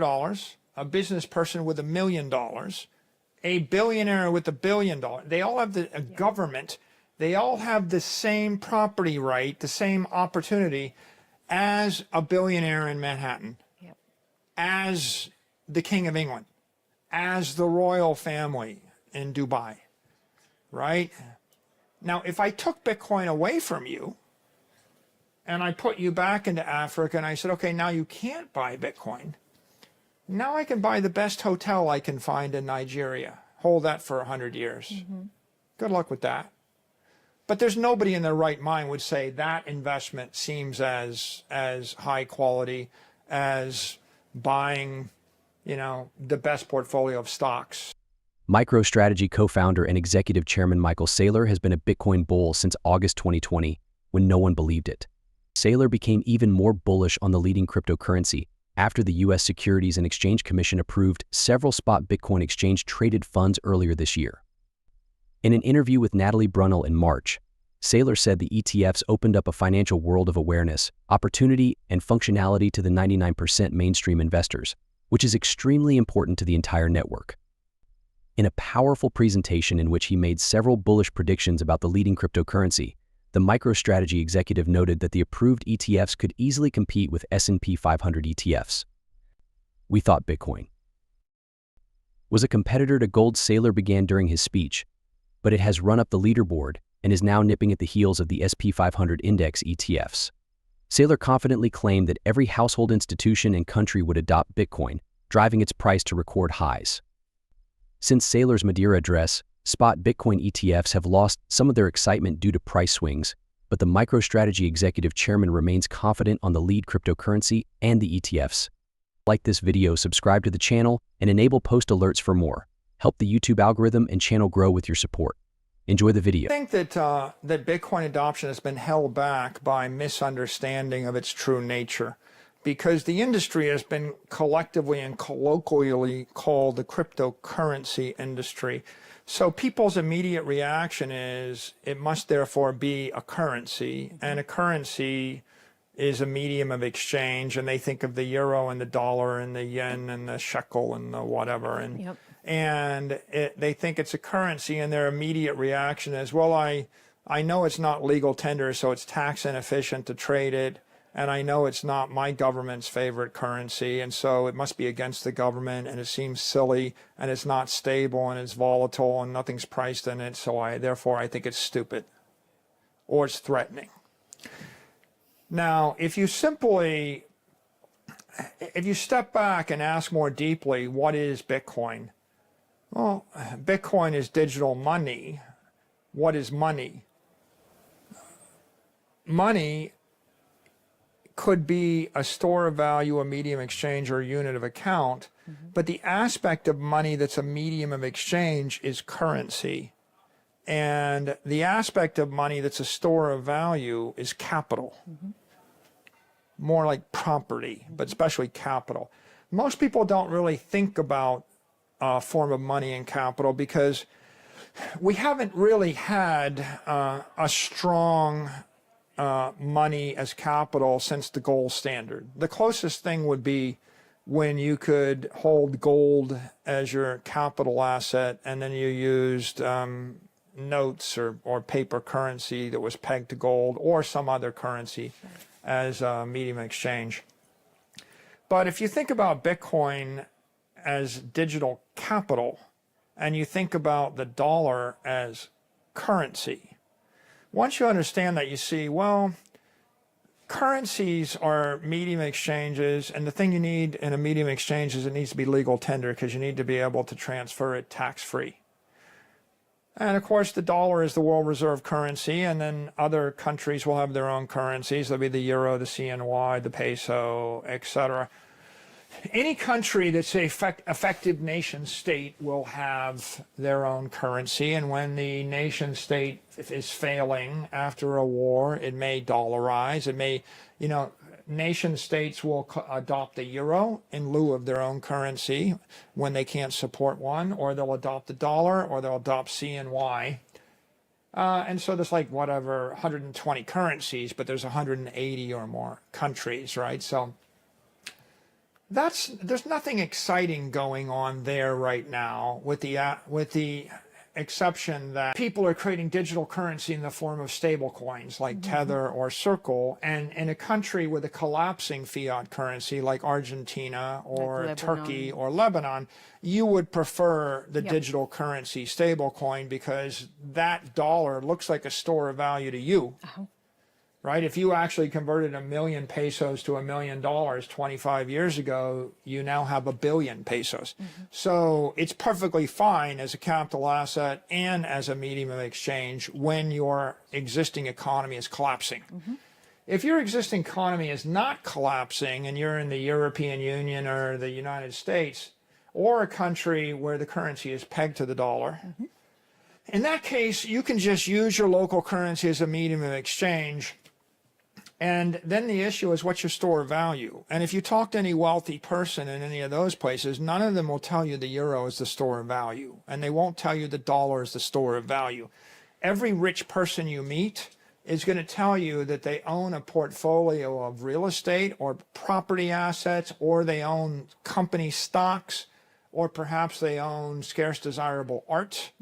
dollars, a business person with $1 million, a billionaire with $1 billion. They all have a government. They all have the same property right, the same opportunity as a billionaire in Manhattan, as the King of England, as the royal family in Dubai, right? Now, if I took Bitcoin away from you and I put you back into Africa and I said, okay, now you can't buy Bitcoin. Now I can buy the best hotel I can find in Nigeria. Hold that for 100 years. Good luck with that. But there's nobody in their right mind would say that investment seems as high quality as buying, you know, the best portfolio of stocks. MicroStrategy co-founder and executive chairman Michael Saylor has been a Bitcoin bull since August 2020, when no one believed it. Saylor became even more bullish on the leading cryptocurrency after the U.S. Securities and Exchange Commission approved several spot Bitcoin exchange-traded funds earlier this year. In an interview with Natalie Brunell in March, Saylor said the ETFs opened up a financial world of awareness, opportunity, and functionality to the 99% mainstream investors, which is extremely important to the entire network. In a powerful presentation in which he made several bullish predictions about the leading cryptocurrency, the MicroStrategy executive noted that the approved ETFs could easily compete with S&P 500 ETFs. We thought Bitcoin was a competitor to gold, Saylor began during his speech, but it has run up the leaderboard and is now nipping at the heels of the S&P 500 index ETFs. Saylor confidently claimed that every household, institution, and country would adopt Bitcoin, driving its price to record highs. Since Saylor's Madeira address, spot Bitcoin ETFs have lost some of their excitement due to price swings, but the MicroStrategy executive chairman remains confident on the lead cryptocurrency and the ETFs. Like this video, subscribe to the channel, and enable post alerts for more. Help the YouTube algorithm and channel grow with your support. Enjoy the video. I think that Bitcoin adoption has been held back by misunderstanding of its true nature, because the industry has been collectively and colloquially called the cryptocurrency industry. So people's immediate reaction is it must therefore be a currency, and a currency is a medium of exchange, and they think of the euro and the dollar and the yen and the shekel and the whatever, and they think it's a currency, and their immediate reaction is, well, I know it's not legal tender, so it's tax inefficient to trade it, and I know it's not my government's favorite currency, and so it must be against the government, and it seems silly, and it's not stable, and it's volatile, and nothing's priced in it, so therefore I think it's stupid, or it's threatening. Now, if you step back and ask more deeply, what is Bitcoin? Well, Bitcoin is digital money. What is money? Money could be a store of value, a medium of exchange, or a unit of account, but the aspect of money that's a medium of exchange is currency. And the aspect of money that's a store of value is capital. More like property, but especially capital. Most people don't really think about a form of money and capital because we haven't really had a strong money as capital since the gold standard. The closest thing would be when you could hold gold as your capital asset, and then you used notes or paper currency that was pegged to gold or some other currency as a medium of exchange. But if you think about Bitcoin as digital capital, and you think about the dollar as currency, once you understand that, you see, well, currencies are medium exchanges, and the thing you need in a medium exchange is it needs to be legal tender, because you need to be able to transfer it tax-free. And of course, the dollar is the world reserve currency, and then other countries will have their own currencies. There'll be the euro, the CNY, the peso, etc. Any country that's an effective nation state will have their own currency, and when the nation state is failing after a war, it may dollarize. It may, nation states will adopt the euro in lieu of their own currency when they can't support one, or they'll adopt the dollar, or they'll adopt CNY. And so there's like, 120 currencies, but there's 180 or more countries, right? So there's nothing exciting going on there right now, with the exception that people are creating digital currency in the form of stable coins like Tether or Circle, and in a country with a collapsing fiat currency like Argentina or like Turkey or Lebanon, you would prefer the digital currency stable coin because that dollar looks like a store of value to you. Right? If you actually converted 1 million pesos to $1 million 25 years ago, you now have 1 billion pesos. So it's perfectly fine as a capital asset and as a medium of exchange when your existing economy is collapsing. If your existing economy is not collapsing and you're in the European Union or the United States or a country where the currency is pegged to the dollar, in that case, you can just use your local currency as a medium of exchange. And then the issue is, what's your store of value? And if you talk to any wealthy person in any of those places, none of them will tell you the euro is the store of value. And they won't tell you the dollar is the store of value. Every rich person you meet is going to tell you that they own a portfolio of real estate or property assets, or they own company stocks, or perhaps they own scarce desirable art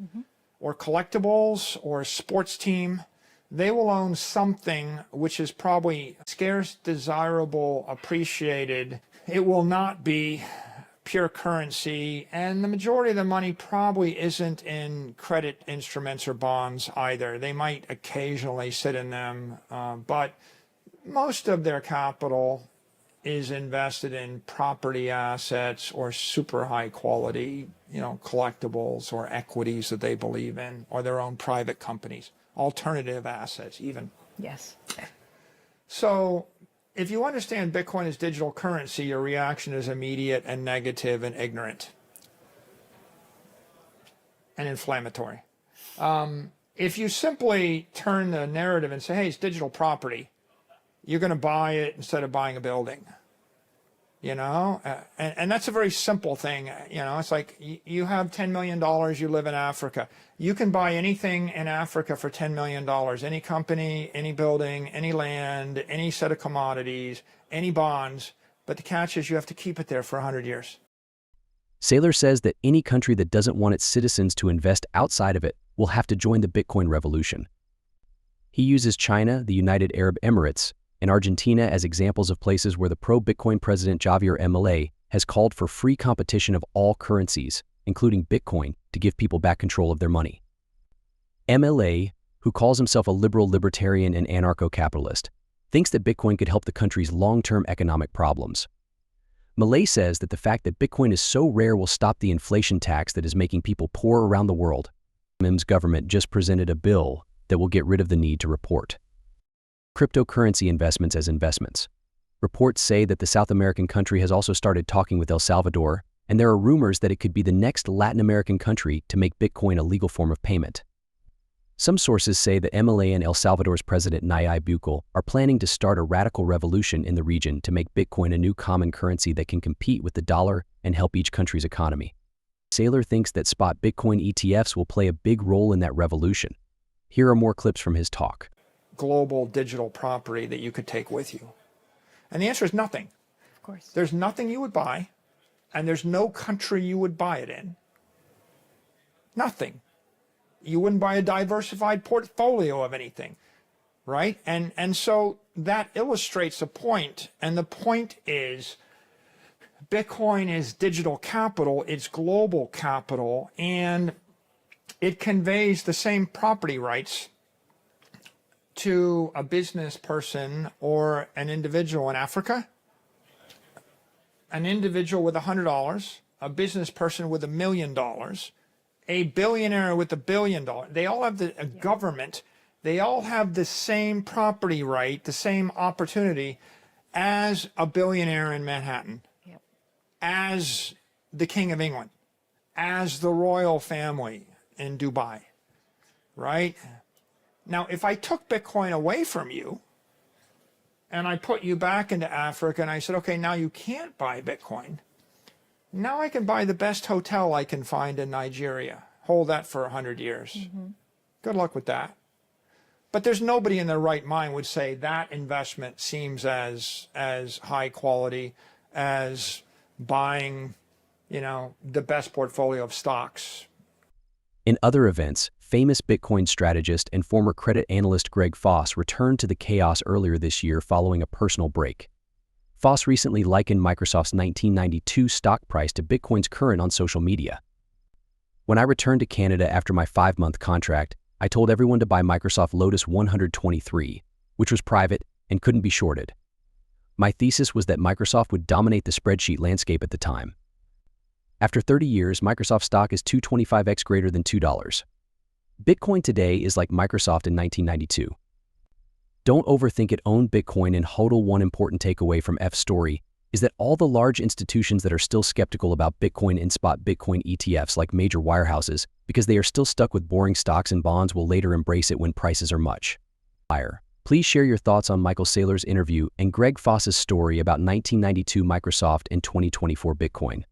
or collectibles or a sports team. They will own something which is probably scarce, desirable, appreciated. It will not be pure currency, and the majority of the money probably isn't in credit instruments or bonds either. They might occasionally sit in them, but most of their capital is invested in property assets or super high quality, collectibles or equities that they believe in, or their own private companies. Alternative assets even. Yes. So if you understand Bitcoin as digital currency, your reaction is immediate and negative and ignorant and inflammatory. If you simply turn the narrative and say, hey, it's digital property, you're going to buy it instead of buying a building. And that's a very simple thing. It's like you have $10 million, you live in Africa. You can buy anything in Africa for $10 million, any company, any building, any land, any set of commodities, any bonds. But the catch is you have to keep it there for 100 years. Saylor says that any country that doesn't want its citizens to invest outside of it will have to join the Bitcoin revolution. He uses China, the United Arab Emirates, and Argentina as examples of places where the pro-Bitcoin president Javier Milei has called for free competition of all currencies, including Bitcoin, to give people back control of their money. Milei, who calls himself a liberal libertarian and anarcho-capitalist, thinks that Bitcoin could help the country's long-term economic problems. Milei says that the fact that Bitcoin is so rare will stop the inflation tax that is making people poor around the world. MIM's government just presented a bill that will get rid of the need to report cryptocurrency investments as investments. Reports say that the South American country has also started talking with El Salvador, and there are rumors that it could be the next Latin American country to make Bitcoin a legal form of payment. Some sources say that Milei and El Salvador's president Nayib Bukele are planning to start a radical revolution in the region to make Bitcoin a new common currency that can compete with the dollar and help each country's economy. Saylor thinks that spot Bitcoin ETFs will play a big role in that revolution. Here are more clips from his talk. Global digital property that you could take with you. And the answer is nothing. Of course. There's nothing you would buy, and there's no country you would buy it in. Nothing. You wouldn't buy a diversified portfolio of anything, right? And so that illustrates a point, and the point is Bitcoin is digital capital, it's global capital, and it conveys the same property rights to a business person or an individual in Africa, an individual with $100, a business person with $1 million, a billionaire with $1 billion. They all have a government. They all have the same property right, the same opportunity as a billionaire in Manhattan, as the King of England, as the royal family in Dubai, right? Now, if I took Bitcoin away from you and I put you back into Africa and I said, okay, now you can't buy Bitcoin. Now I can buy the best hotel I can find in Nigeria. Hold that for 100 years. Good luck with that. But there's nobody in their right mind would say that investment seems as high quality, as buying, the best portfolio of stocks. In other events, famous Bitcoin strategist and former credit analyst Greg Foss returned to the chaos earlier this year following a personal break. Foss recently likened Microsoft's 1992 stock price to Bitcoin's current on social media. When I returned to Canada after my 5-month contract, I told everyone to buy Microsoft Lotus 123, which was private and couldn't be shorted. My thesis was that Microsoft would dominate the spreadsheet landscape at the time. After 30 years, Microsoft stock is 225x greater than $2. Bitcoin today is like Microsoft in 1992. Don't overthink it. Own Bitcoin and HODL. One important takeaway from F's story is that all the large institutions that are still skeptical about Bitcoin and spot Bitcoin ETFs like major wirehouses because they are still stuck with boring stocks and bonds will later embrace it when prices are much higher. Please share your thoughts on Michael Saylor's interview and Greg Foss's story about 1992 Microsoft and 2024 Bitcoin.